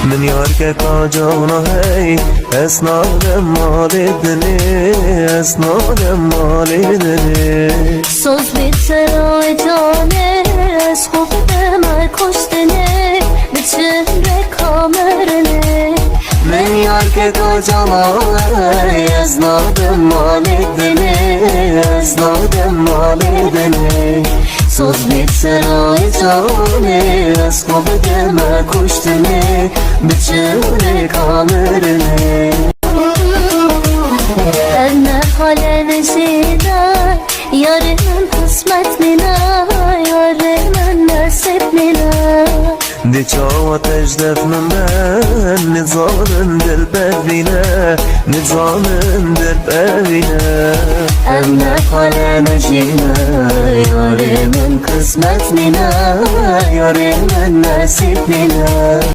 من يارك كاجانا هاي اسنادم مالدني اسنادم مالدني Söz bitse ay tane Skopdeme kostene Biçimde kamerene من يارك كاجانا هاي اسنادم مالدني اسنادم مالدني Söz bitse ay tane Skopdeme kostene Biçimde kamerene Enne halenizine Yarının kısmetine Yarının nasibine دي شاوة تجدف من نظام دل بابينا نظام دل بابينا Enne halenizine Yarının من قسمتنا يا ريم الناس بنا